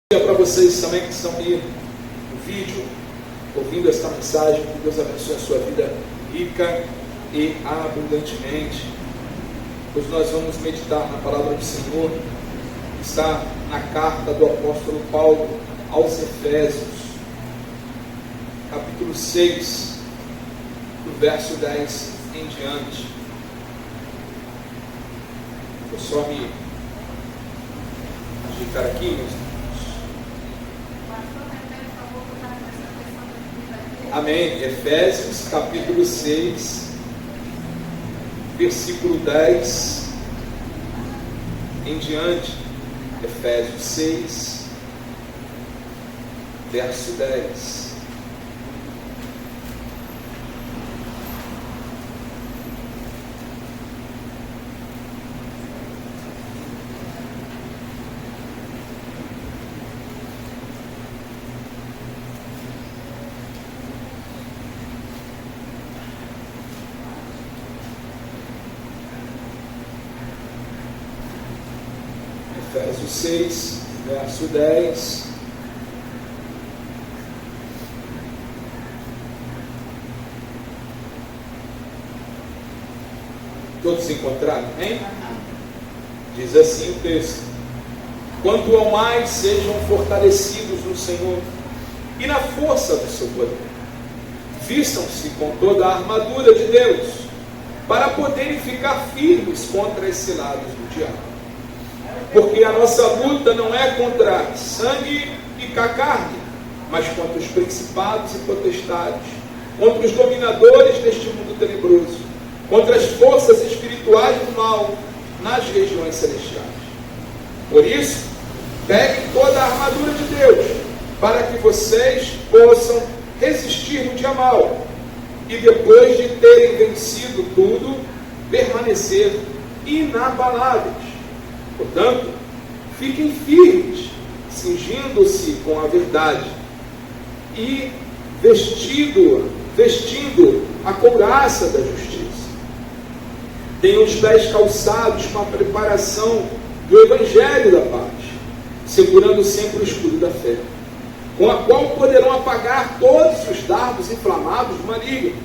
Para vocês também que estão aí no vídeo, ouvindo esta mensagem, que Deus abençoe a sua vida rica e abundantemente. Hoje nós vamos meditar na palavra do Senhor, que está na carta do apóstolo Paulo aos Efésios, capítulo 6, do verso 10 em diante. Vou só me ajeitar aqui, meus irmãos. Amém. Efésios capítulo 6, versículo 10 em diante. Efésios 6, verso 10. Efésios 6, verso 10. Todos encontraram, hein? Diz assim o texto: quanto ao mais sejam fortalecidos no Senhor e na força do seu poder, vistam-se com toda a armadura de Deus, para poderem ficar firmes contra as ciladas do diabo. Porque a nossa luta não é contra sangue e carne, mas contra os principados e potestades, contra os dominadores deste mundo tenebroso, contra as forças espirituais do mal nas regiões celestiais. Por isso, peguem toda a armadura de Deus, para que vocês possam resistir no dia mal, e depois de terem vencido tudo, permanecer inabaláveis. Portanto, fiquem firmes, cingindo-se com a verdade e vestindo a couraça da justiça. Tenham os pés calçados com a preparação do Evangelho da paz, segurando sempre o escudo da fé, com a qual poderão apagar todos os dardos inflamados do maligno.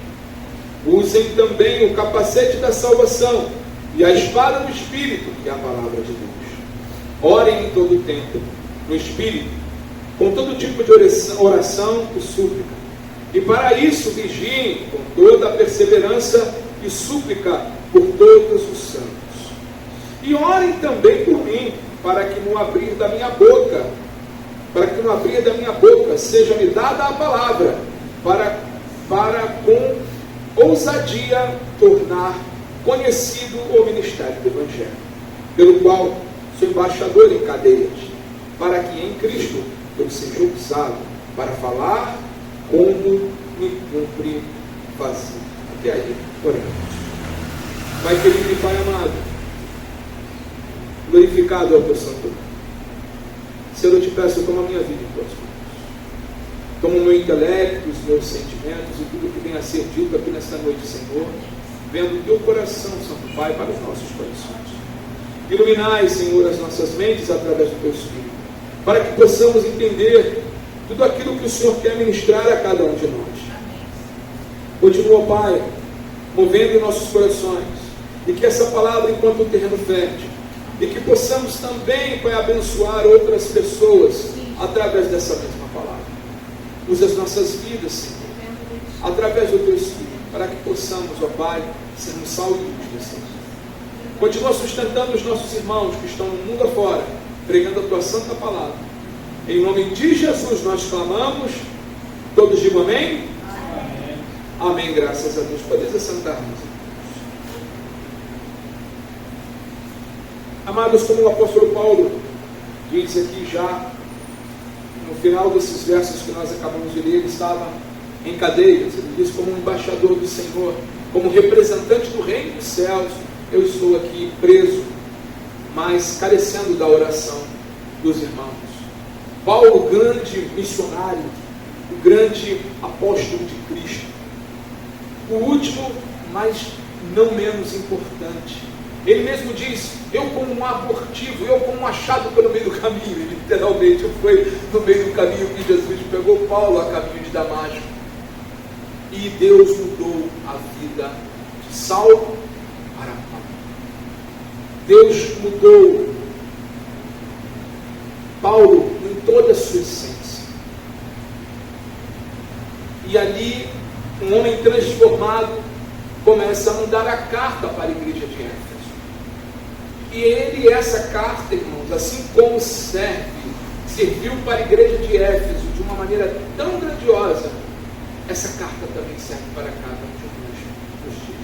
Usem também o capacete da salvação e a espada do Espírito, que é a palavra de Deus. Orem em todo o tempo, no Espírito, com todo tipo de oração e súplica. E para isso vigiem com toda a perseverança e súplica por todos os santos. E orem também por mim, para que no abrir da minha boca, seja-me dada a palavra, para com ousadia tornar conhecido o ministério do Evangelho, pelo qual sou embaixador em cadeias, para que em Cristo eu seja usado para falar como me cumpre fazer. Até aí, oremos. Pai querido e Pai amado, glorificado é o teu santo nome. Senhor, eu te peço, toma a minha vida em tuas mãos. Toma o meu intelecto, os meus sentimentos e tudo que venha a ser dito aqui nesta noite, Senhor, vendo o teu coração, Santo Pai, para os nossos corações. Iluminai, Senhor, as nossas mentes através do teu Espírito, para que possamos entender tudo aquilo que o Senhor quer ministrar a cada um de nós. Continua, Pai, movendo em nossos corações, e que essa palavra encontre um terreno fértil, e que possamos também, Pai, abençoar outras pessoas através dessa mesma palavra. Usa as nossas vidas, Senhor, através do teu Espírito, para que possamos, ó Pai, sermos sal e luz. Continua sustentando os nossos irmãos que estão no mundo afora, pregando a tua santa palavra. Em nome de Jesus nós clamamos. Todos digam amém? Amém. Amém, graças a Deus. Podeis assentar-nos. Amados, como o apóstolo Paulo diz aqui já, no final desses versos que nós acabamos de ler, ele estava em cadeias. Ele diz: como um embaixador do Senhor, como representante do reino dos céus, eu estou aqui preso, mas carecendo da oração dos irmãos. Paulo, o grande missionário, o grande apóstolo de Cristo, o último, mas não menos importante, Ele mesmo diz, eu como um abortivo, eu como um achado pelo meio do caminho. Ele literalmente foi no meio do caminho que Jesus pegou Paulo a caminho de Damasco. E Deus mudou a vida de Saulo para Paulo. Deus mudou Paulo em toda a sua essência. E ali, um homem transformado começa a mandar a carta para a igreja de Éfeso. E essa carta, irmãos, assim como serviu para a igreja de Éfeso de uma maneira tão grandiosa, essa carta também serve para cada um de nós nos dias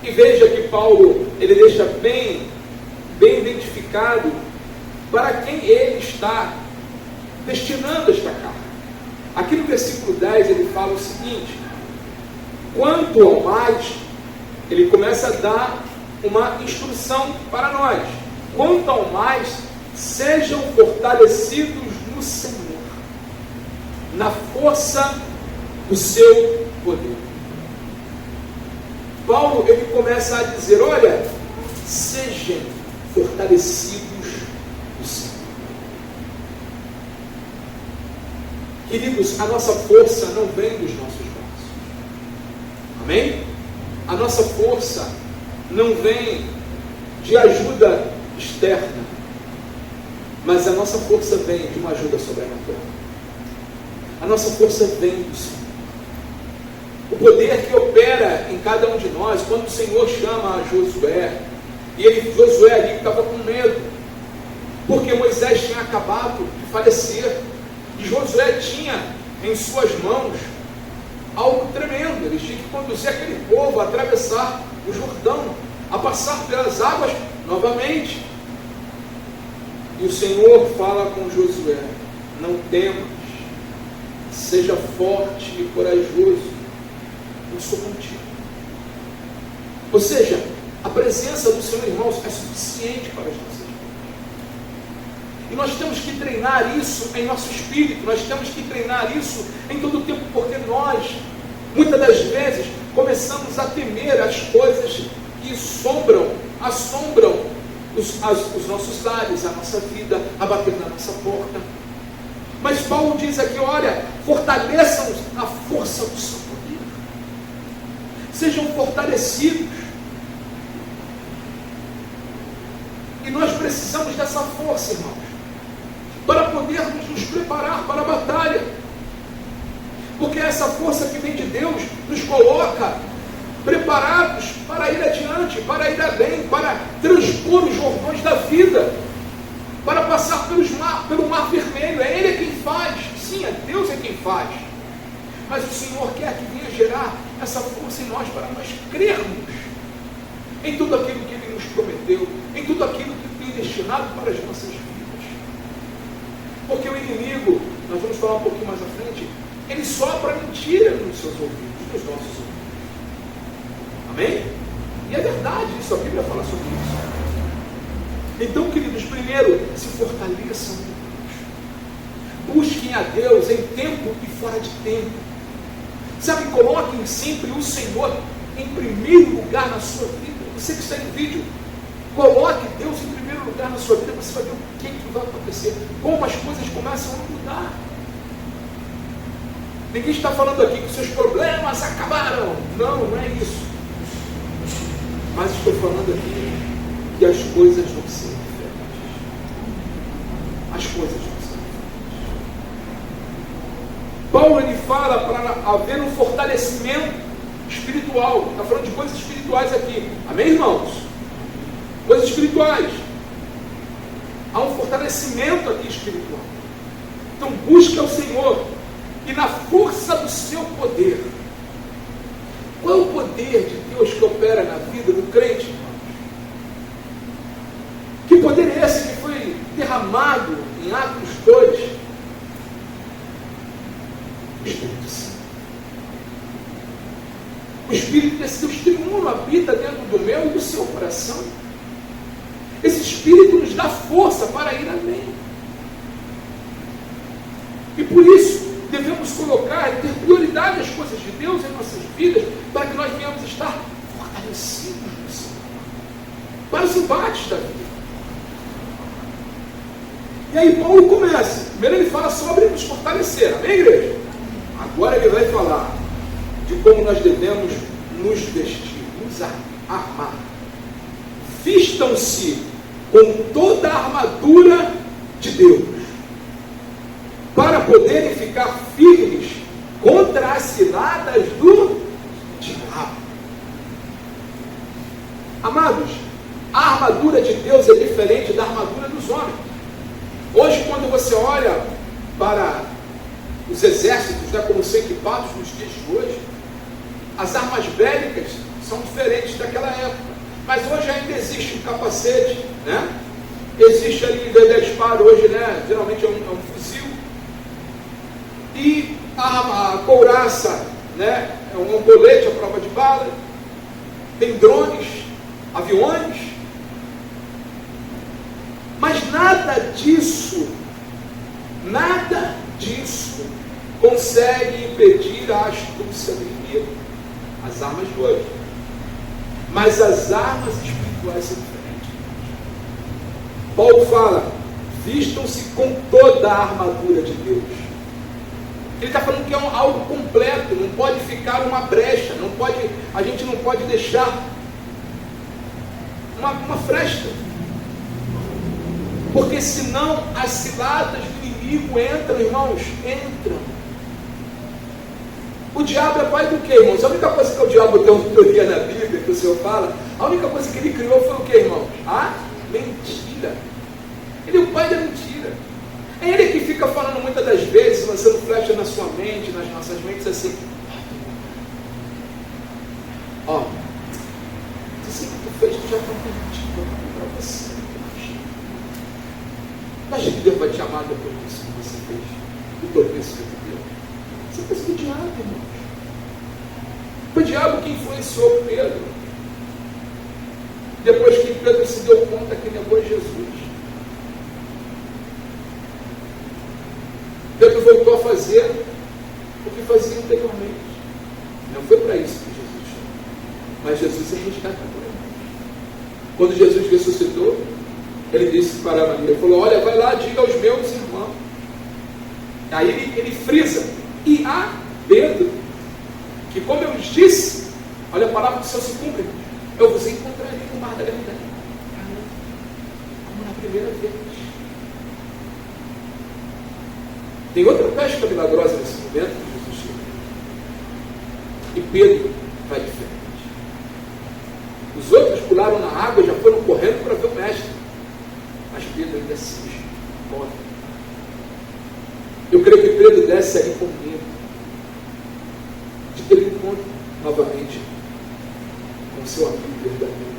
de hoje. E veja que Paulo, ele deixa bem identificado para quem ele está destinando esta carta. Aqui no versículo 10 ele fala o seguinte: quanto ao mais, ele começa a dar uma instrução para nós. Quanto ao mais, sejam fortalecidos no Senhor, na força do seu poder. Paulo, ele começa a dizer, olha, sejam fortalecidos no Senhor. Queridos, a nossa força não vem dos nossos braços. Amém? A nossa força não vem de ajuda externa, mas a nossa força vem de uma ajuda sobrenatural. A nossa força vem do Senhor. O poder que opera em cada um de nós, quando o Senhor chama a Josué, e Josué ali estava com medo, porque Moisés tinha acabado de falecer, e Josué tinha em suas mãos algo tremendo. Eles tinham que conduzir aquele povo a atravessar o Jordão, a passar pelas águas novamente. E o Senhor fala com Josué: não temas, seja forte e corajoso, eu sou contigo. Ou seja, a presença do Senhor, irmãos, é suficiente para as nossas vidas. E nós temos que treinar isso em nosso espírito, nós temos que treinar isso em todo o tempo, porque nós, muitas das vezes, começamos a temer as coisas que assombram os nossos lares, a nossa vida, a bater na nossa porta. Mas Paulo diz aqui, olha, fortaleçam a força do seu poder. Sejam fortalecidos. E nós precisamos dessa força, irmãos, para podermos nos preparar para a batalha. Porque essa força que vem de Deus nos coloca preparados para ir adiante, para ir além, para transpor os jordões da vida, para passar pelo mar vermelho. É Ele quem faz. Sim, é Deus é quem faz. Mas o Senhor quer que venha gerar essa força em nós, para nós crermos em tudo aquilo que Ele nos prometeu, em tudo aquilo que tem destinado para as nossas vidas. Porque o inimigo, nós vamos falar um pouquinho mais à frente, ele sopra mentira nos seus ouvidos, nos nossos ouvidos. Amém? E é verdade isso, a Bíblia fala sobre isso. Então, queridos, primeiro, se fortaleçam em Deus. Busquem a Deus em tempo e fora de tempo. Sabe, coloquem sempre o Senhor em primeiro lugar na sua vida. Você que está em vídeo, coloque Deus em primeiro lugar na sua vida, você vai ver o que vai acontecer, como as coisas começam a mudar. Ninguém está falando aqui que os seus problemas acabaram. Não é isso. Mas estou falando aqui que as coisas vão ser diferentes. As coisas vão ser diferentes. Paulo, ele fala para haver um fortalecimento espiritual. Está falando de coisas espirituais aqui. Amém, irmãos? Coisas espirituais. Há um fortalecimento aqui espiritual. Então busque ao Senhor e na força do seu poder. Qual é o poder de Deus que opera na vida do crente, irmãos? Que poder é esse que foi derramado em Atos 2? O Espírito Santo. O Espírito desse Deus triuno habita dentro do meu e do seu coração. Esse Espírito nos dá força para ir além. E por isso, devemos colocar e ter prioridade às coisas de Deus em nossas vidas, para que nós venhamos estar fortalecidos no Senhor. embates da vida. E aí Paulo começa. Primeiro ele fala sobre nos fortalecer. Amém, igreja? Agora ele vai falar de como nós devemos nos vestir, nos armar. Vistam-se com toda a armadura de Deus, para poderem ficar firmes contra as ciladas do diabo. Amados, a armadura de Deus é diferente da armadura dos homens. Hoje, quando você olha para os exércitos, né, como são equipados nos dias de hoje, as armas bélicas são diferentes daquela época. Mas hoje ainda existe um capacete, né? Existe ali, em vez da espada, hoje, né, geralmente é um fuzil. E a couraça, né, é um colete à prova de bala. Tem drones, aviões. Mas nada disso consegue impedir a astúcia do inimigo. As armas de hoje. Mas as armas espirituais são diferentes. Paulo fala, vistam-se com toda a armadura de Deus. Ele está falando que é algo completo, não pode ficar uma brecha, a gente não pode deixar uma fresta. Porque senão as ciladas do inimigo entram, irmãos, entram. O diabo é pai do quê, irmãos? A única coisa que o diabo tem uma teoria na Bíblia, que o Senhor fala, a única coisa que ele criou foi o quê, irmãos? A mentira. Ele é o pai da mentira. É ele que fica falando muitas das vezes, lançando flecha na sua mente, nas nossas mentes, assim. Ó, isso que tu fez, tu já está permitido para você. Imagina que Deus vai te amar depois disso que você fez. O torneio que deu. Isso é coisa do diabo, irmãos. Foi o diabo que influenciou Pedro. Depois que Pedro se deu conta que negou Jesus. Pedro voltou a fazer o que fazia anteriormente. Não foi para isso que Jesus chamou. Mas Jesus é resgatador. Quando Jesus ressuscitou, ele disse para Maria, ele falou, olha, vai lá, diga aos meus irmãos. Aí ele frisa, e a Pedro, que como eu lhes disse, olha a palavra do Senhor se cumpre, eu vos encontrarei no mar da Galileia, como na primeira vez. Tem outra pesca milagrosa nesse momento que Jesus chega. E Pedro vai diferente. Os outros pularam na água e já foram correndo para ver o mestre. Mas Pedro ainda se corre. Eu creio que Pedro desce ali com medo de ter um encontro novamente com o seu amigo verdadeiro,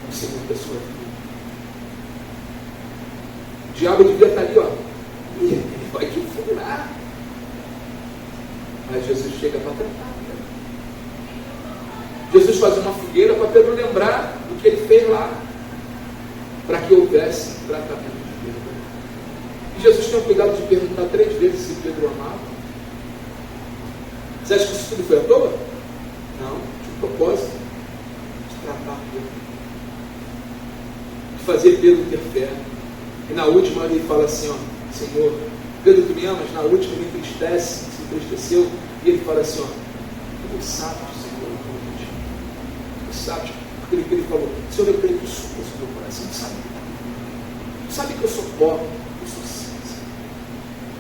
com o Senhor da sua vida. O diabo devia estar ali, ó. E ele vai te furar. Mas Jesus chega para tratar. Jesus faz uma fogueira para Pedro lembrar do que ele fez lá, para que houvesse tratamento de Pedro. E Jesus tem o cuidado de perguntar 3 vezes se Pedro amava. Você acha que isso tudo foi à toa? Não, tinha um propósito de tratar Pedro, de fazer Pedro ter fé. E na última ele fala assim, ó, Senhor, Pedro, tu me amas? Na última ele entristece, se entristeceu, e ele fala assim, ó, tu sabes, Senhor, tu sabes, porque ele falou, Senhor, eu creio que tu supras o meu coração, tu sabe que eu sou pobre, eu sou cinza,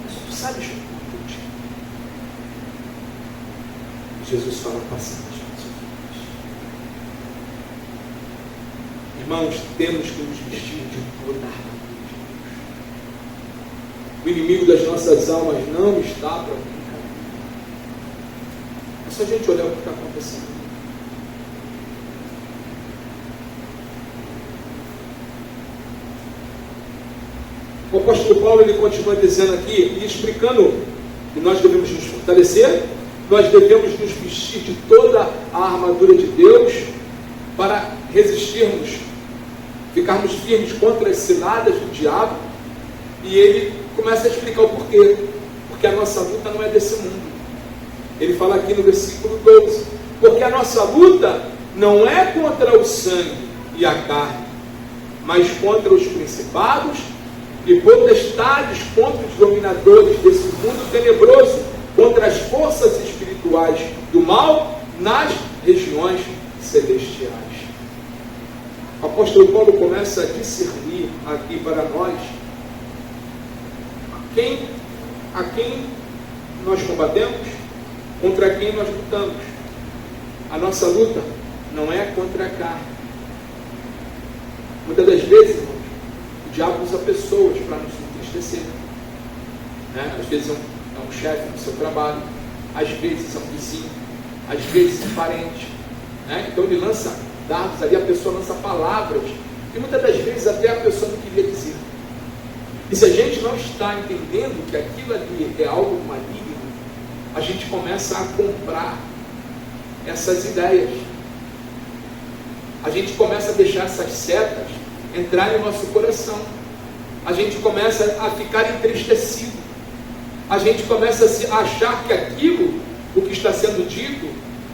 mas tu sabes que eu te amo. Jesus fala paciente com seus filhos. Irmãos, temos que nos vestir de toda a armadura. O inimigo das nossas almas não está para brincar. É só a gente olhar o que está acontecendo. O apóstolo Paulo ele continua dizendo aqui e explicando que nós devemos nos fortalecer, nós devemos nos vestir de toda a armadura de Deus para resistirmos, ficarmos firmes contra as ciladas do diabo. E ele começa a explicar o porquê. Porque a nossa luta não é desse mundo. Ele fala aqui no versículo 12. Porque a nossa luta não é contra o sangue e a carne, mas contra os principados e potestades, contra os dominadores desse mundo tenebroso, contra as forças espirituais do mal nas regiões celestiais. O apóstolo Paulo começa a discernir aqui para nós a quem nós combatemos, contra quem nós lutamos. A nossa luta não é contra a carne. Muitas das vezes, irmãos, o diabo usa pessoas para nos entristecer. Às vezes é um chefe no seu trabalho, às vezes é um vizinho, às vezes é um parente. Então ele lança dardos ali, a pessoa lança palavras, e muitas das vezes até a pessoa não queria dizer. E se a gente não está entendendo que aquilo ali é algo maligno, a gente começa a comprar essas ideias. A gente começa a deixar essas setas entrarem no nosso coração. A gente começa a ficar entristecido. A gente começa a achar que aquilo, o que está sendo dito,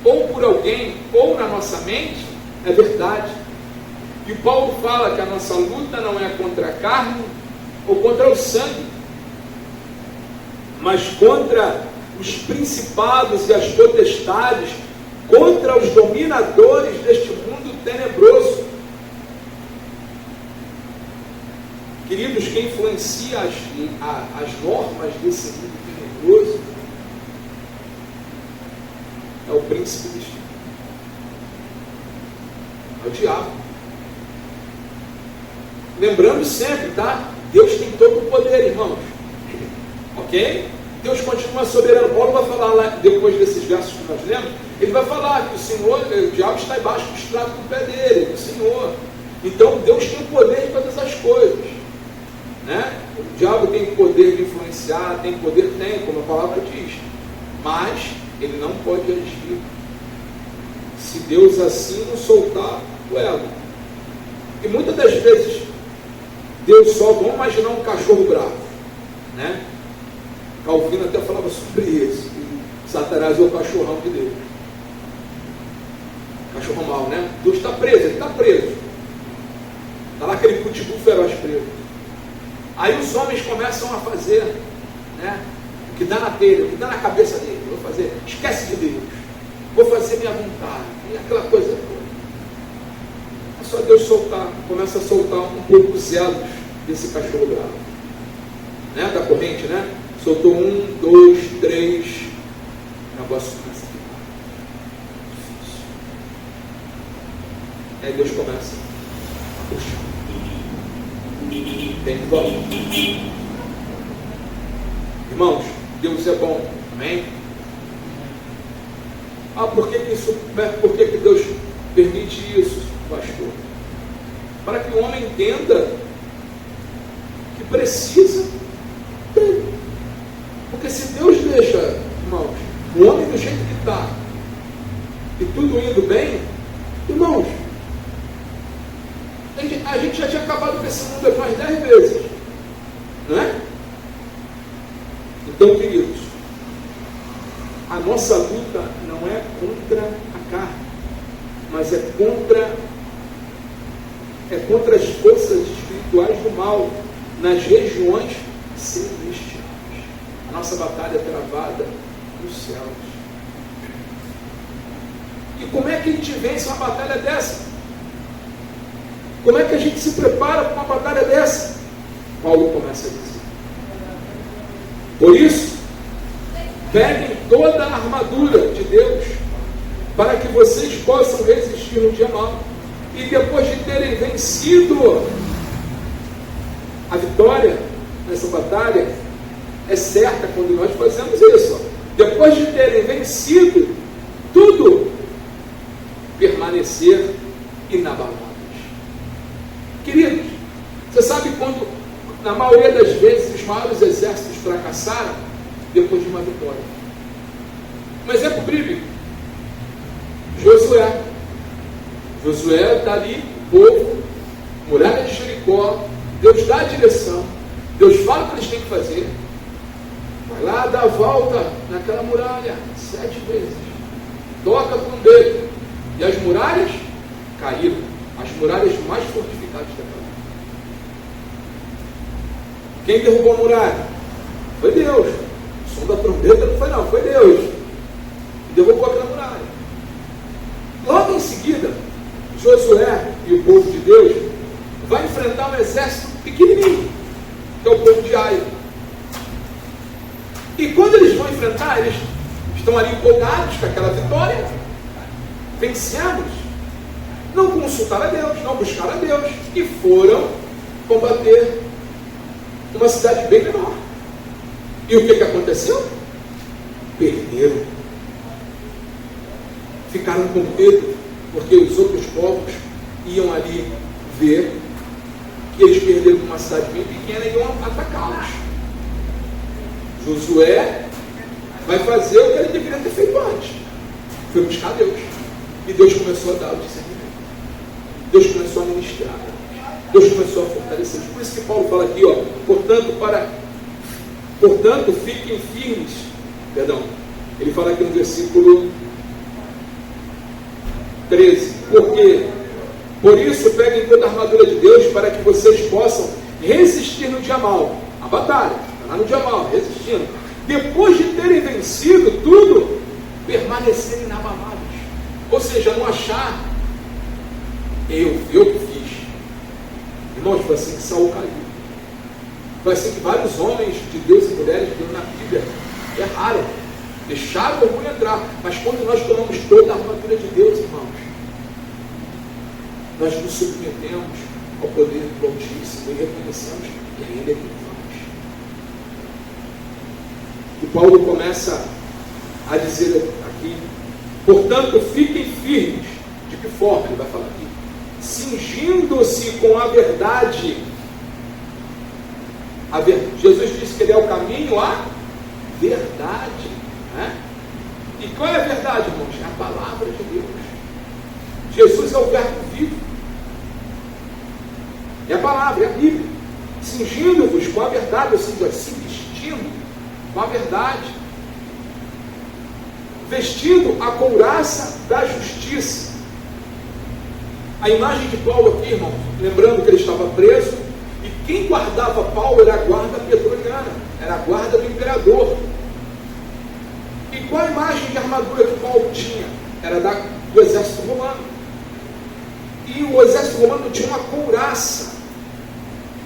ou por alguém, ou na nossa mente, é verdade. E Paulo fala que a nossa luta não é contra a carne ou contra o sangue, mas contra os principados e as potestades, contra os dominadores deste mundo tenebroso. Queridos, quem influencia as normas desse mundo tenebroso é o príncipe deste mundo, é o diabo. Lembrando sempre, tá? Deus tem todo o poder, irmãos. Ok? Deus continua soberano. Paulo vai falar lá, depois desses versos que nós lemos, ele vai falar que o Senhor, o diabo está embaixo do estrado do pé dele, do Senhor. Então Deus tem o poder de todas as coisas. O diabo tem poder de influenciar, tem poder, como a palavra diz. Mas ele não pode agir se Deus assim não soltar o elo. E muitas das vezes Deus solta, vamos imaginar um cachorro bravo, Calvino até falava sobre isso, que Satanás é o cachorrão de Deus. Cachorro mau, Deus está preso, ele está preso. Está lá aquele pitbull feroz preso. Aí os homens começam a fazer o que dá na telha, o que dá na cabeça dele. Vou fazer, esquece de Deus, vou fazer minha vontade, e aquela coisa toda. É só Deus soltar, começa a soltar um pouco os elos desse cachorro bravo, da corrente, soltou 1, 2, 3, o negócio começa a ficar difícil. Aí Deus começa a puxar. Tem que voltar. Irmãos, Deus é bom, amém? Por que Deus permite isso, pastor? Para que o homem entenda que precisa dele. Porque se Deus deixa, irmãos, o homem do jeito que está, e tudo indo bem, irmãos, a gente já tinha acabado com esse mundo mais 10 vezes, Então, queridos, a nossa luta não é contra a carne, mas é contra as forças espirituais do mal nas regiões celestiais. A nossa batalha é travada nos céus. E como é que a gente vence uma batalha dessa? Como é que a gente se prepara para uma batalha dessa? Paulo começa a dizer. Por isso, peguem toda a armadura de Deus, para que vocês possam resistir no dia mau. E depois de terem vencido, a vitória nessa batalha é certa quando nós fazemos isso. Depois de terem vencido tudo, permanecer inabaláveis. Queridos, você sabe quando, na maioria das vezes, os maiores exércitos fracassaram depois de uma vitória? Um exemplo bíblico: Josué. Josué está ali, o povo, muralha de Jericó, Deus dá a direção, Deus fala o que eles têm que fazer, vai lá, dá a volta naquela muralha 7 vezes, toca com o dedo, e as muralhas caíram, as muralhas mais fortificadas daquela época. Quem derrubou a muralha? Foi Deus. O som da trombeta não foi não, foi Deus. E derrubou aquela muralha. Logo em seguida, Josué e o povo de Deus vai enfrentar um exército pequenininho, que é o povo de Ai. E quando eles vão enfrentar, eles estão ali empolgados com aquela vitória. Vencemos. Não consultaram a Deus, não buscaram a Deus. E foram combater uma cidade bem menor. E o que aconteceu? Perderam. Ficaram com medo, porque os outros povos iam ali ver que eles perderam uma cidade bem pequena e iam atacá-los. Josué vai fazer o que ele deveria ter feito antes. Foi buscar Deus. E Deus começou a dar o discernimento. Deus começou a ministrar. Deus começou a fortalecer. Por isso que Paulo fala aqui, ó, portanto, fiquem firmes. Perdão. Ele fala aqui no versículo 13. Por isso, peguem toda a armadura de Deus para que vocês possam resistir no dia mal. A batalha, está lá no dia mal, resistindo. Depois de terem vencido tudo, permanecerem inabaláveis. Ou seja, não achar, eu que fiz. Irmãos, foi assim que Saul caiu. Foi assim que vários homens de Deus e mulheres de Deus na Bíblia erraram. Deixaram o orgulho entrar. Mas quando nós tomamos toda a armadura de Deus, irmãos, nós nos submetemos ao poder do Altíssimo e reconhecemos que ainda é quem faz. E Paulo começa a dizer aqui, portanto, fiquem firmes. De que forma? Ele vai falar aqui. Cingindo-se com a verdade. Jesus disse que ele é o caminho, a verdade. Né? E qual é a verdade, irmãos? É a palavra de Deus. Jesus é o verbo vivo. É a palavra, é a Bíblia. Cingindo-vos com a verdade, ou seja, se vestindo com a verdade. Vestindo a couraça da justiça. A imagem de Paulo aqui, irmão, lembrando que ele estava preso, e quem guardava Paulo era a guarda petroniana, era a guarda do imperador. E qual a imagem de armadura que Paulo tinha? Era do exército romano. E o exército romano tinha uma couraça,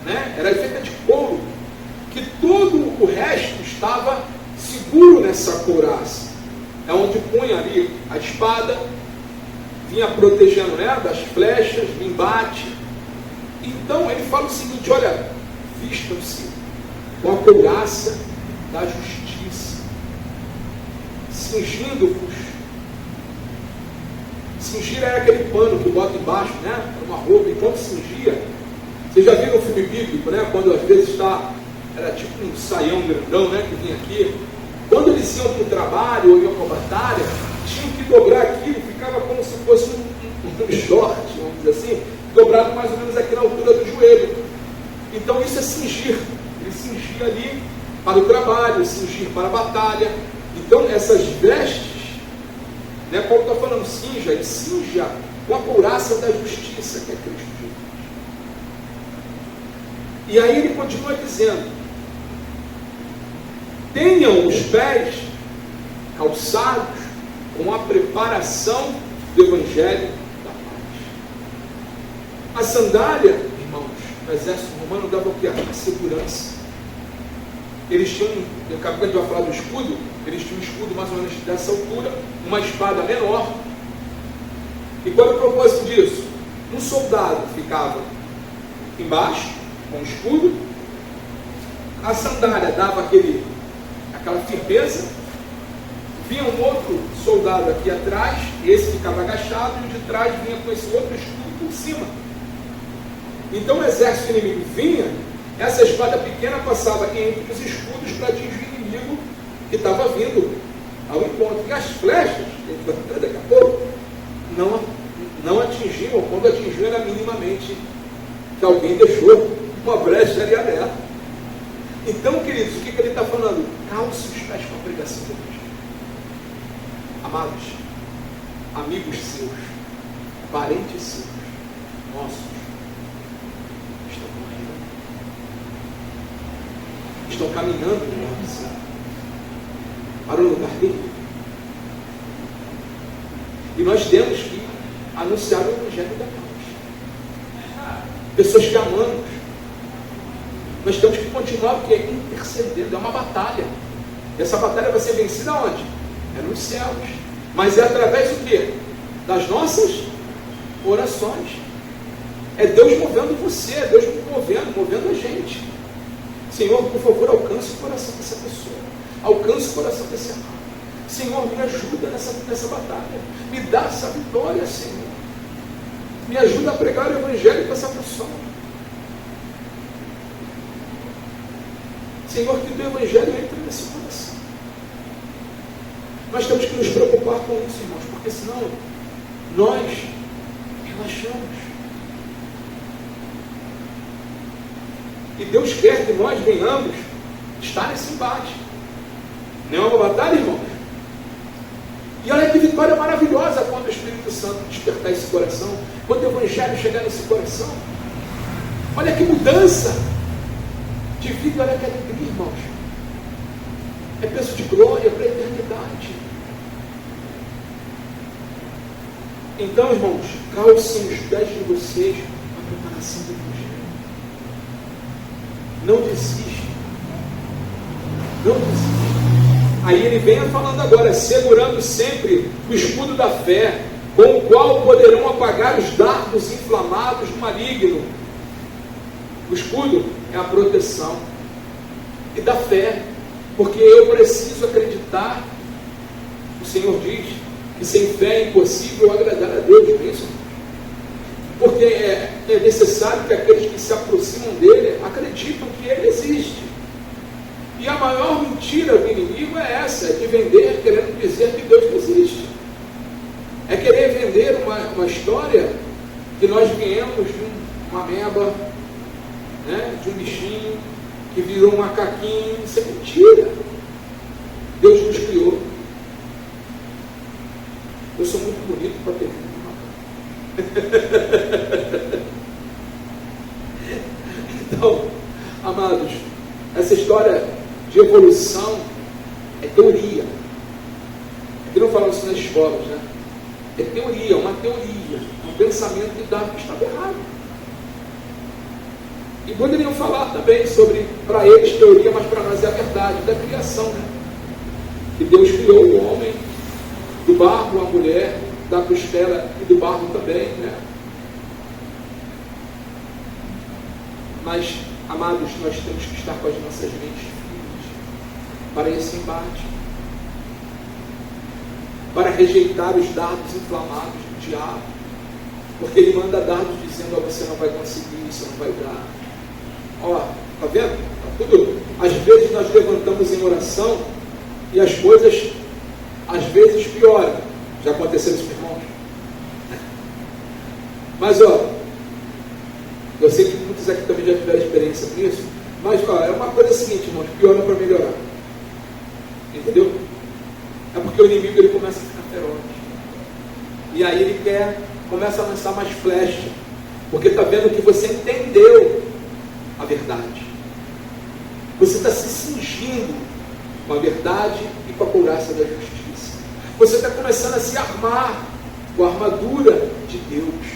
né? Era feita de couro, que todo o resto estava seguro nessa couraça. É onde punha ali a espada, vinha protegendo, né, das flechas, do embate. Então ele fala o seguinte, olha, vistam-se com a couraça da justiça, cingindo-vos. Cingir era aquele pano que bota embaixo, né, uma roupa, enquanto cingia. Vocês já viram o filme bíblico, né, quando às vezes era tipo um saião grandão, né, que vinha aqui. Quando eles iam para o trabalho ou iam para a batalha, tinham que dobrar aquilo, ficava como se fosse um short, vamos dizer assim, dobrado mais ou menos aqui na altura do joelho. Então isso é cingir. Ele cingia ali para o trabalho, cingir para a batalha. Então essas vestes, né, Paulo está falando, cinja, e cinja com a couraça da justiça, que é Cristo Jesus. E aí ele continua dizendo, tenham os pés calçados com a preparação do Evangelho da paz. A sandália, irmãos, no exército romano dava o que? A segurança. Eles tinham, daqui a pouco a gente vai falar do escudo, eles tinham um escudo mais ou menos dessa altura, uma espada menor. E qual é o propósito disso? Um soldado ficava embaixo, com o escudo, a sandália dava aquela firmeza, vinha um outro soldado aqui atrás, esse ficava agachado, e o de trás vinha com esse outro escudo por cima. Então o exército inimigo vinha, essa espada pequena passava entre os escudos para atingir o inimigo que estava vindo ao encontro. E as flechas, daqui a pouco, não atingiam, quando atingiam era minimamente que alguém deixou uma brecha ali aberta. Então, queridos, o que ele está falando? Calce os pés com a pregação do Evangelho. Amados, amigos seus, parentes seus, nossos estão morrendo. Estão caminhando de morte para o lugar dele. E nós temos que anunciar o Evangelho da paz. Pessoas que amamos. Nós temos que continuar porque intercedendo. É uma batalha. E essa batalha vai ser vencida onde? É nos céus. Mas é através do quê? Das nossas orações. É Deus movendo você, é Deus movendo a gente. Senhor, por favor, alcance o coração dessa pessoa. Alcance o coração desse amado. Senhor, me ajuda nessa batalha. Me dá essa vitória, Senhor. Me ajuda a pregar o Evangelho para essa pessoa. Senhor, que o teu Evangelho entre nesse coração. Nós temos que nos preocupar com isso, irmãos, porque senão nós relaxamos. E Deus quer que nós venhamos estar nesse embate. Não é uma batalha, irmãos? E olha que vitória maravilhosa quando o Espírito Santo despertar esse coração, quando o Evangelho chegar nesse coração. Olha que mudança de vida, olha que alegria, irmãos. É peso de glória para a eternidade. Então, irmãos, calcem os pés de vocês a preparação do Evangelho. Não desista. Não desista. Aí ele vem falando agora, segurando sempre o escudo da fé, com o qual poderão apagar os dardos inflamados do maligno. O escudo é a proteção e da fé, porque eu preciso acreditar. O Senhor diz que sem fé é impossível agradar a Deus, não é isso? Porque é necessário que aqueles que se aproximam dele acreditam que ele existe. E a maior mentira do inimigo é essa, é de vender querendo dizer que Deus não existe. É querer vender uma história que nós viemos de uma ameba, né, de um bichinho que virou um macaquinho. Isso é mentira. Deus nos criou. Eu sou muito bonito para ter Então, amados, essa história de evolução é teoria. Aqui não falam isso nas escolas, né? É teoria, uma teoria, um pensamento que estava errado. E poderiam falar também sobre, para eles, teoria, mas para nós é a verdade da criação, né? Que Deus criou o homem do barro, a mulher da costela e do barro também, né? Mas, amados, nós temos que estar com as nossas mentes firmes para esse embate, para rejeitar os dardos inflamados do diabo, porque ele manda dardos dizendo: você não vai conseguir, você não vai dar. Ó, tá vendo? Tá tudo. Às vezes nós levantamos em oração e as coisas às vezes pioram. Já aconteceu isso, irmãos? Mas ó, eu sei que muitos aqui também já tiveram experiência com isso, mas ó, é uma coisa seguinte, irmãos, piora para melhorar. Entendeu? É porque o inimigo ele começa a ficar feroz. E aí ele começa a lançar mais flecha, porque está vendo que você entendeu a verdade. Você está se cingindo com a verdade e com a couraça da justiça. Você está começando a se armar com a armadura de Deus.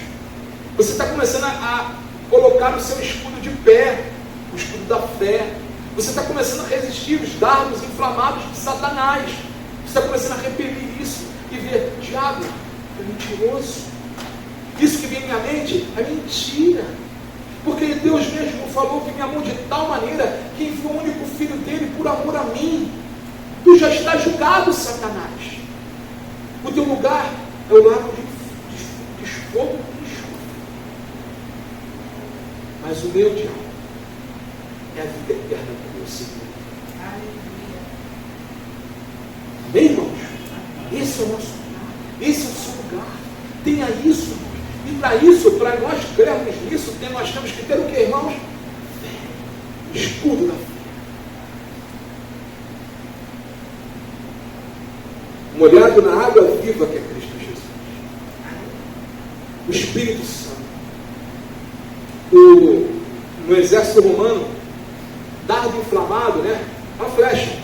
Você está começando a colocar o seu escudo de pé, o escudo da fé. Você está começando a resistir os dardos inflamados de Satanás. Você está começando a repelir isso e ver: diabo, é mentiroso. Isso que vem em minha mente é mentira. Porque Deus mesmo falou que me amou de tal maneira que enviou o único filho dele por amor a mim. Tu já estás julgado, Satanás. O teu lugar é o lago de fogo e enxofre. Mas o meu diabo é a vida eterna do meu Senhor. Amém, irmãos? Esse é o nosso lugar. Esse é o seu lugar. Tenha isso, irmãos. E para isso, para nós crermos nisso, nós temos que ter o que, irmãos? Fé. Escudo da fé. Molhado na água viva que é Cristo Jesus. O Espírito Santo. no exército romano, dardo inflamado, né? Uma flecha,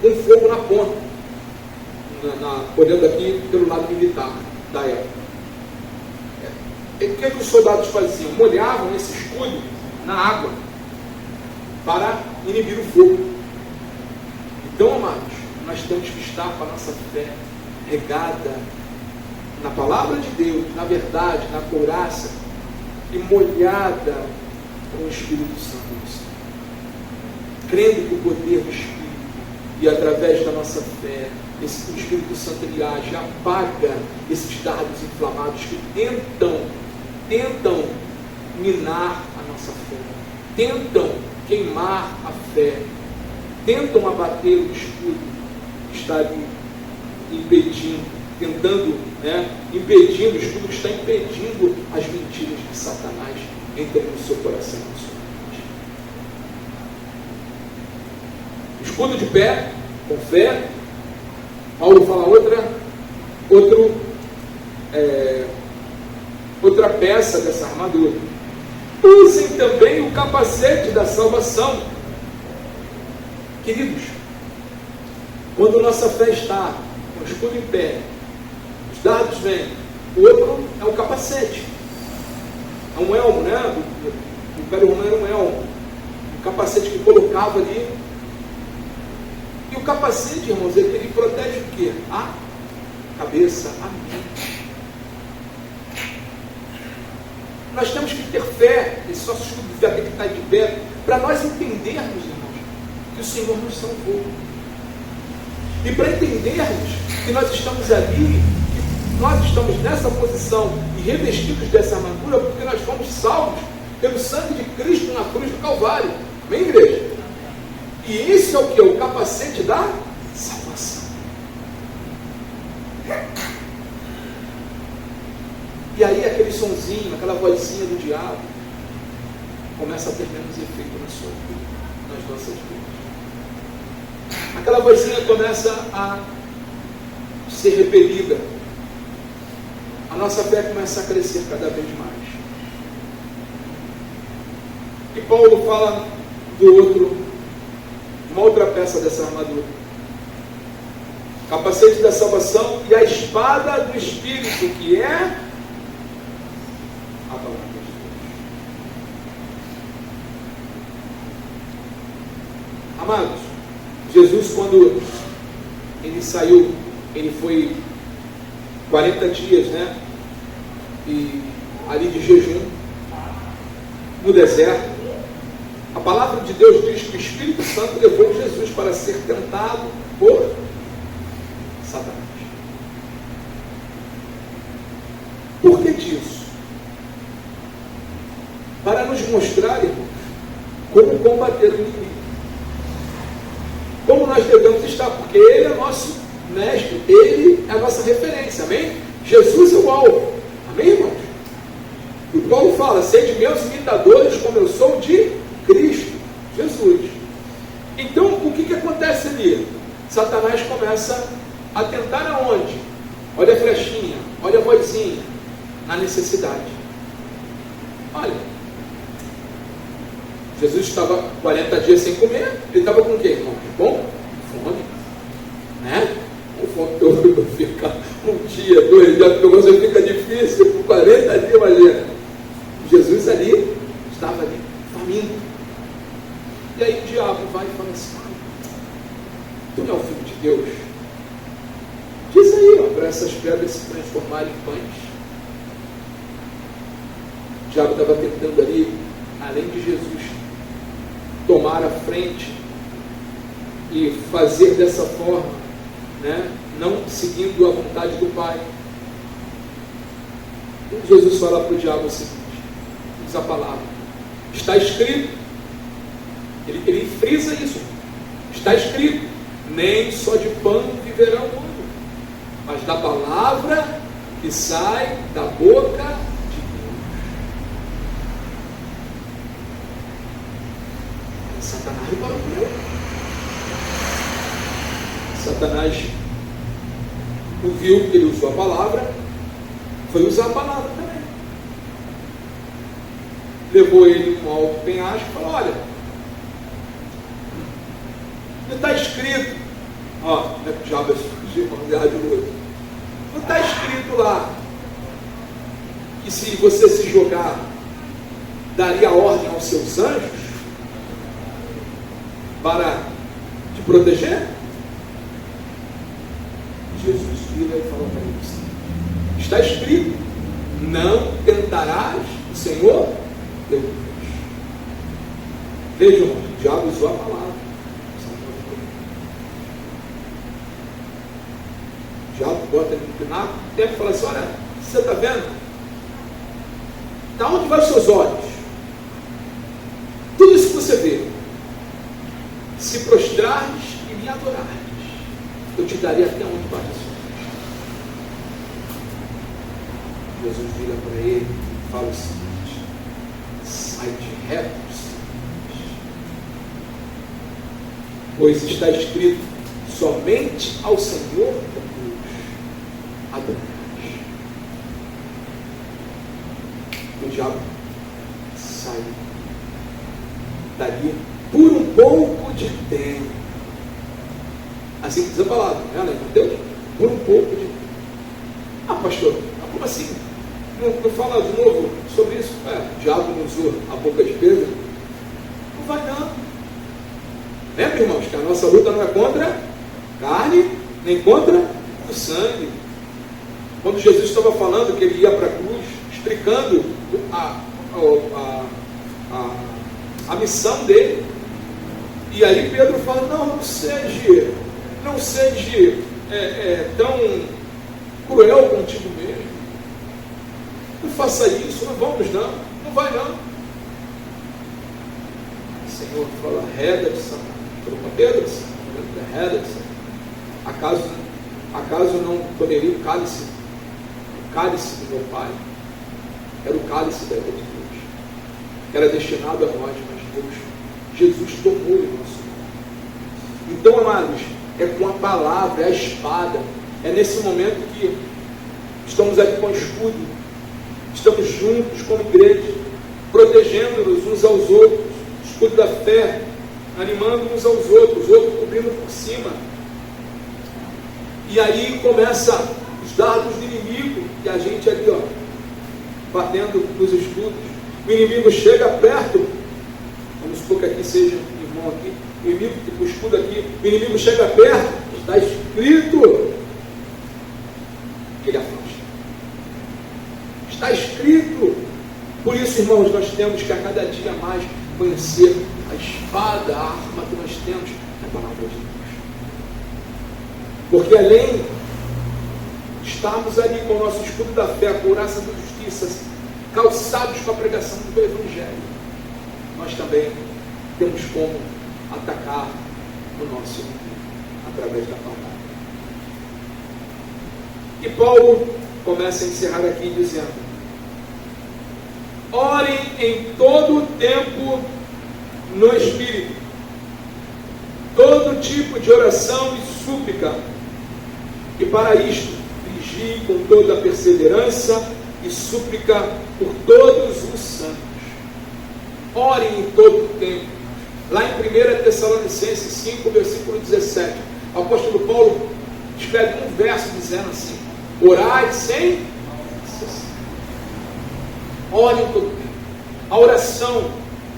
com fogo na ponta, olhando aqui pelo lado militar da época. O que os soldados faziam? Molhavam esse escudo na água para inibir o fogo. Então, amados, nós temos que estar com a nossa fé regada na palavra de Deus, na verdade, na couraça, e molhada com o Espírito Santo do Senhor. Crendo que o poder do Espírito e através da nossa fé, o Espírito Santo ele age, apaga esses dardos inflamados que tentam minar a nossa fé, tentam queimar a fé, tentam abater o escudo que está ali impedindo, impedindo, o escudo que está impedindo as mentiras de Satanás entrando no seu coração e na sua mente. Escudo de pé, com fé. Paulo fala outra peça dessa armadura. Usem também o capacete da salvação. Queridos, quando nossa fé está com o escudo em pé, os dardos vêm, o outro é o capacete. É um elmo, né? O Império Romano era um elmo. Um capacete que colocava ali. E o capacete, irmãos, ele protege o quê? A cabeça, a mente. Nós temos que ter fé, esse nosso escudo de fé tem que estar de pé, para nós entendermos, irmãos, que o Senhor nos salvou. E para entendermos que nós estamos ali, que nós estamos nessa posição e revestidos dessa armadura, porque nós fomos salvos pelo sangue de Cristo na cruz do Calvário. Amém, igreja? E esse é o que? O capacete da salvação. E aí aquele sonzinho, aquela vozinha do diabo começa a ter menos efeito na sua vida, nas nossas vidas. Aquela vozinha começa a ser repelida. A nossa fé começa a crescer cada vez mais. E Paulo fala uma outra peça dessa armadura. Capacete da salvação e a espada do Espírito, que é a palavra de Deus. Amados, Jesus, quando ele saiu, ele foi 40 dias, né? E ali de jejum, no deserto. A palavra de Deus diz que o Espírito Santo levou Jesus para ser tentado por Satanás. Por que disso? Para nos mostrar, irmãos, como combater o inimigo. Como nós devemos estar, porque Ele é nosso mestre, Ele é a nossa referência, amém? Jesus é o alvo, amém, irmãos? E Paulo fala, sede meus imitadores, como eu sou de Cristo, Jesus. Então, o que acontece ali? Satanás começa a tentar aonde? Olha a flechinha, olha a vozinha, na necessidade. Olha, Jesus estava 40 dias sem comer, ele estava com o quê, irmão? Com fome, né? Com fome, eu ficar um dia, 2 dias, porque você fica difícil, por 40 dias, imagina. Jesus ali, estava ali, faminto. E aí o diabo vai e fala assim, tu não é o Filho de Deus? Diz aí, para essas pedras se transformarem em pães. O diabo estava tentando ali, além de Jesus, tomar a frente e fazer dessa forma, né? Não seguindo a vontade do Pai. E Jesus fala para o diabo o seguinte, diz a palavra, está escrito, ele frisa isso, está escrito, nem só de pão viverá o mundo, mas da palavra que sai da boca de Deus. Satanás reparou por ele. Satanás viu que ele usou a palavra, foi usar a palavra também. levou ele a um alto penhasco e falou: olha, não está escrito, ó, não é que o diabo é de luz, não está escrito lá que se você se jogar, daria ordem aos seus anjos para te proteger? Jesus vira e fala para eles: está escrito, não tentarás o Senhor teu Deus. Vejam, o diabo usou a palavra. O diabo bota ele no pináculo e fala assim: olha, você está vendo? Da onde vai os seus olhos? Tudo isso que você vê, se prostrares e me adorares, eu te darei até onde vai os seus olhos. Jesus vira para ele e fala o seguinte: sai de reto, pois está escrito, somente ao Senhor teu Deus adorarás. O diabo saiu dali por um pouco de tempo. Assim que diz a palavra, né, Mateus? Por um pouco de tempo. Ah, pastor, como assim? Não fala de novo sobre isso? O diabo não usou a boca de Pedro? Não vai não. Lembra, irmãos, que a nossa luta não é contra carne, nem contra o sangue. Quando Jesus estava falando que ele ia para a cruz, explicando a missão dele, e aí Pedro fala: não seja tão cruel contigo mesmo, não faça isso, não vamos não vai não. O Senhor fala: reda-te, Satanás. Falou para Pedro: reda-te, Satanás. Acaso não tomaria o cálice do meu Pai? Era o cálice da ira de Deus, que era destinado a nós, mas Jesus tomou o nosso lugar. Então, amados, é com a palavra, é a espada, é nesse momento que estamos ali com o escudo, estamos juntos como igreja, protegendo-nos uns aos outros, escudo da fé, animando uns aos outros, outro cobrindo por cima. E aí começa os dardos do inimigo, e a gente ali, ó, batendo nos escudos. O inimigo chega perto, vamos supor que aqui seja um irmão aqui, o inimigo com o escudo aqui, o inimigo chega perto, está escrito que ele afasta. Está escrito. Por isso, irmãos, nós temos que a cada dia mais conhecer a espada, a arma que nós temos, é a palavra de Deus. Porque além de estarmos ali com o nosso escudo da fé, a couraça da justiça, calçados com a pregação do Evangelho, nós também temos como atacar o nosso inimigo através da palavra. E Paulo começa a encerrar aqui dizendo: orem em todo o tempo no Espírito, todo tipo de oração e súplica, e para isto vigiem com toda a perseverança e súplica por todos os santos. Orem em todo o tempo. Lá em 1 Tessalonicenses 5, versículo 17, o apóstolo Paulo escreve um verso dizendo assim: orai sem cessar. Orem em todo o tempo. A oração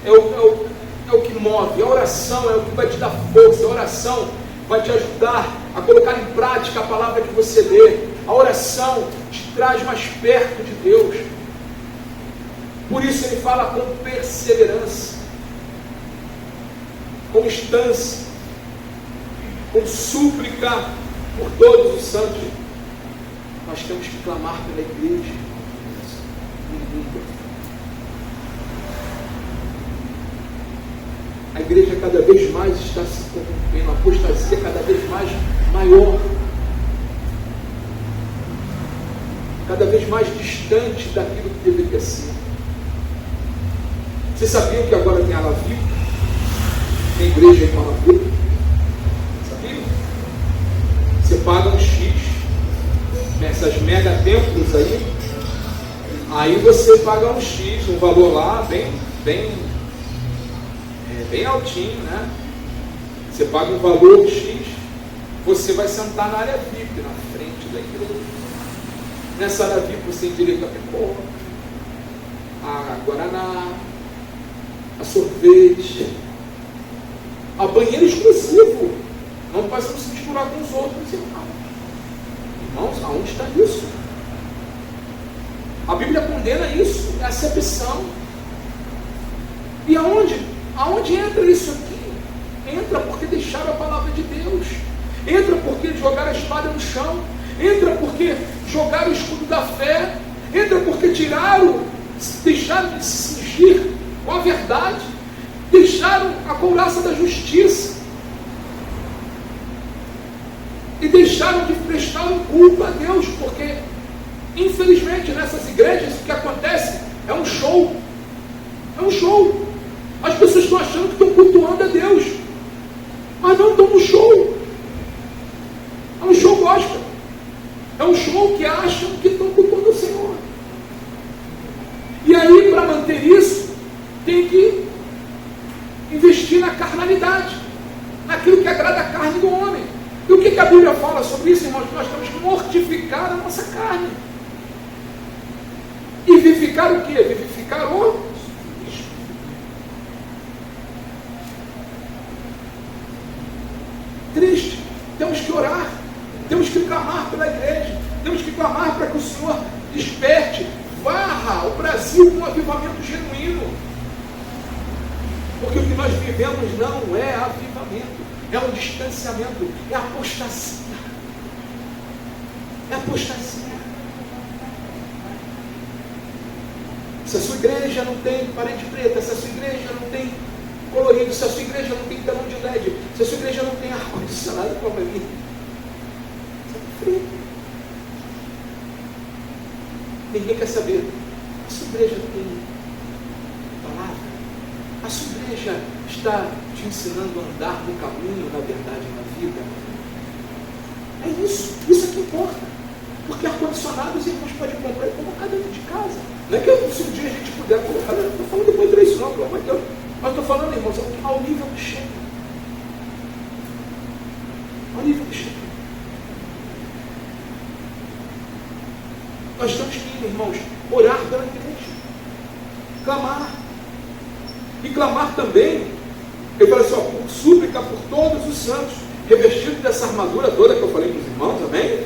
é o que move, a oração é o que vai te dar força, a oração vai te ajudar a colocar em prática a palavra que você lê. A oração te traz mais perto de Deus. Por isso ele fala com perseverança, constância, com súplica por todos os santos. Nós temos que clamar pela igreja no mundo. A igreja cada vez mais está se corrompendo, a apostasia cada vez mais maior, cada vez mais distante daquilo que deveria ser. Vocês sabiam que agora tem Alaviva? Tem igreja em Alaviva? Sabiam? Você paga um X nessas mega templos aí, Aí você paga um X, um valor lá bem altinho, né? Você paga um valor X, você vai sentar na área VIP, na frente da igreja. Nessa área VIP você tem direito a pipoca, a guaraná, a sorvete, a banheiro exclusivo. Não pode se misturar com os outros, irmãos. Irmãos, aonde está isso? A Bíblia condena isso, é acepção. E aonde entra isso aqui? Entra porque deixaram a palavra de Deus. Entra porque jogaram a espada no chão. Entra porque jogaram o escudo da fé. Entra porque deixaram de se cingir com a verdade. Deixaram a couraça da justiça. E deixaram de prestar um culto a Deus, porque infelizmente nessas igrejas o que acontece é um show. É um show. As pessoas estão achando que estão cultuando a Deus, mas não estão no show. É um show gospel. É um show que acham que estão cultuando o Senhor. E aí, para manter isso, tem que investir na carnalidade, naquilo que agrada a carne do homem. E o que a Bíblia fala sobre isso, irmãos? Nós temos que mortificar a nossa carne. E vivificar o quê? Vivificar o triste. Temos que orar, temos que clamar pela igreja, temos que clamar para que o Senhor desperte, varra o Brasil com um avivamento genuíno. Porque o que nós vivemos não é avivamento, é um distanciamento, é apostasia. É apostasia. Se a sua igreja não tem parede preta, se a sua igreja não tem colorido, se a sua igreja não tem telão de LED, se a sua igreja não tem ar-condicionado, como é vida, você está frio. Ninguém quer saber. A sua igreja tem palavra? A sua igreja está te ensinando a andar no caminho, na verdade, na vida? É isso é que importa. Porque ar-condicionado os irmãos podem comprar e colocar dentro de casa. Não é que se um dia a gente puder colocar, não estou falando contra isso não, pelo amor de Deus. Mas estou falando, irmãos, ao nível que chega. Ao nível que chega. Nós temos que, irmãos, orar pela igreja. Clamar. E clamar também, ele fala assim, ó, súplica por todos os santos, revestido dessa armadura toda que eu falei para os irmãos, amém?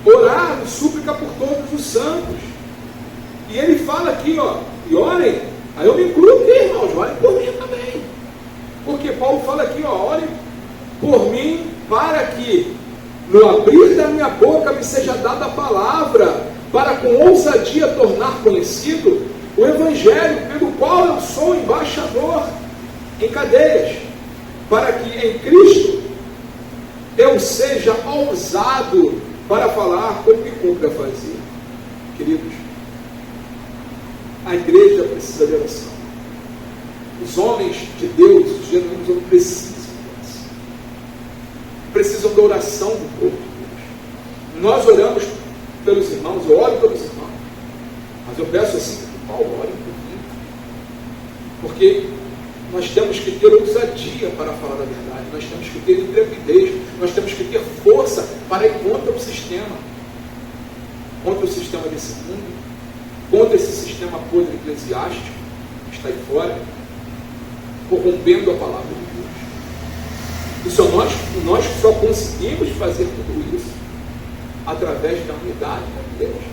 Orar e súplica por todos os santos. E ele fala aqui, ó, e orem. Aí eu me incluo aqui, irmãos, orem por mim também. Porque Paulo fala aqui, ó, orem por mim para que no abrir da minha boca me seja dada a palavra, para com ousadia tornar conhecido o evangelho pelo qual eu sou embaixador em cadeias, para que em Cristo eu seja ousado para falar como me cumpre a fazer. Queridos, a igreja precisa de oração. Os homens de Deus, os genuínos, não precisam de oração. Precisam da oração do povo de Deus. Nós oramos pelos irmãos, eu oro pelos irmãos, mas eu peço assim que Paulo ore por mim, porque nós temos que ter ousadia para falar a verdade, nós temos que ter intrepidez, nós temos que ter força para ir contra o sistema desse mundo, contra esse sistema podre eclesiástico que está aí fora, corrompendo a palavra de Deus. E nós só conseguimos fazer tudo isso através da unidade da igreja,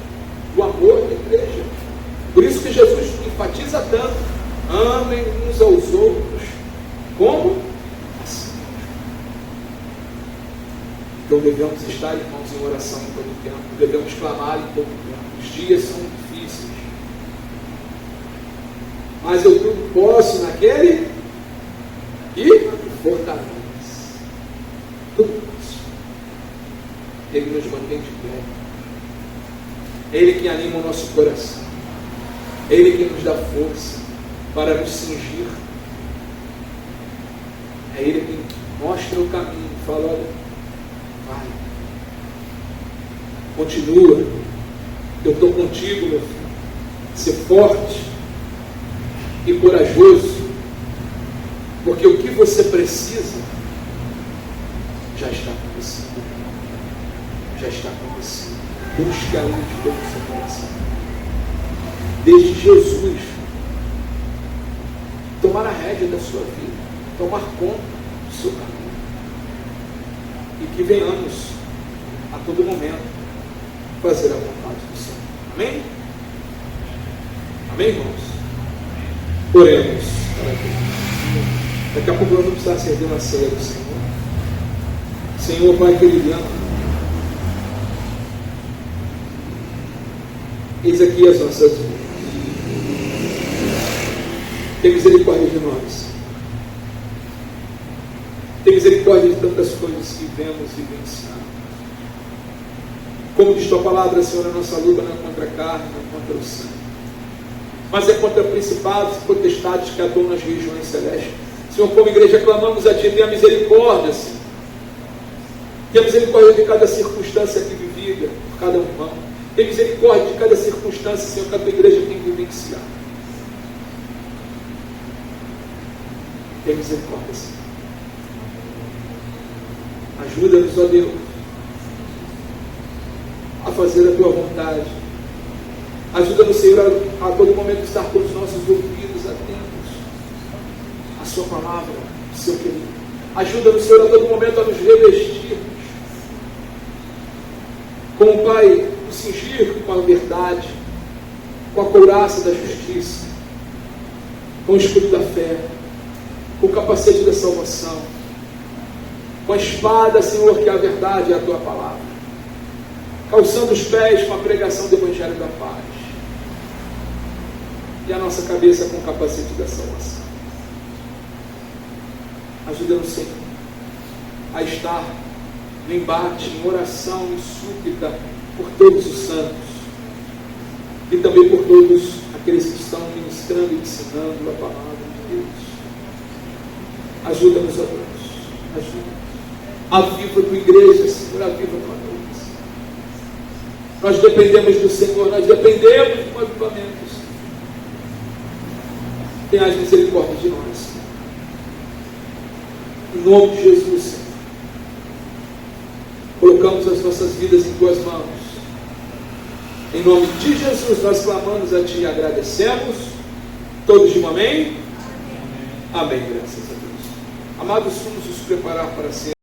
do amor da igreja. Por isso que Jesus enfatiza tanto: amem uns aos outros como assim. Então devemos estar, irmãos, em oração em todo tempo, devemos clamar em todo tempo. Os dias são difíceis, mas eu tudo posso naquele que fortalece. Tudo posso. Ele nos mantém de pé. É Ele que anima o nosso coração. É Ele que nos dá força para nos cingir. É Ele que mostra o caminho. Fala, olha, vai. Continua. Eu estou contigo, meu filho. ser forte e corajoso, porque o que você precisa já está com você. Já está com você. Busque a Ele de todo o seu coração. Deixe Jesus tomar a rédea da sua vida, tomar conta do seu caminho. E que venhamos a todo momento fazer a vontade do Senhor. Amém? Amém, irmãos? Oremos. Daqui a pouco nós vamos precisar servir uma ceia do Senhor. Senhor, Pai querido, eis aqui as nossas vidas. Tem misericórdia de nós. Tem misericórdia de tantas coisas que vemos e vivenciamos. Como diz tua palavra, Senhor, a nossa luta não é contra a carne, não é contra o sangue, mas é contra principados e potestades que atuam nas regiões celestes. Senhor, como igreja, clamamos a Ti, tenha misericórdia, Senhor. Tenha misericórdia de cada circunstância aqui vivida, por cada irmão. Tenha misericórdia de cada circunstância, Senhor, que a Tua igreja tem vivenciado. Tenha misericórdia, Senhor. Ajuda-nos, ó Deus, a fazer a Tua vontade. Ajuda-nos, Senhor, a todo momento estar com os nossos ouvidos atentos à Sua palavra, Seu querido. Ajuda-nos, Senhor, a todo momento a nos revestirmos como Pai, nos cingir com a verdade, com a couraça da justiça, com o escudo da fé, com o capacete da salvação, com a espada, Senhor, que é a verdade e a Tua palavra, calçando os pés com a pregação do Evangelho da paz, e a nossa cabeça com o capacete da salvação. Ajuda-nos, Senhor, a estar no embate, em oração e súplica por todos os santos, e também por todos aqueles que estão ministrando e ensinando a palavra de Deus. Ajuda-nos, ó Deus, ajuda-nos. Aviva a Tua igreja, Senhor, aviva a Tua noite. Nós dependemos do Senhor, nós dependemos do avivamento, Senhor. Tenhas misericórdia de nós, Senhor. Em nome de Jesus, Senhor, colocamos as nossas vidas em Tuas mãos. Em nome de Jesus, nós clamamos a Ti e agradecemos. Todos de um amém? Amém, graças a Deus. Amados, vamos nos preparar para ser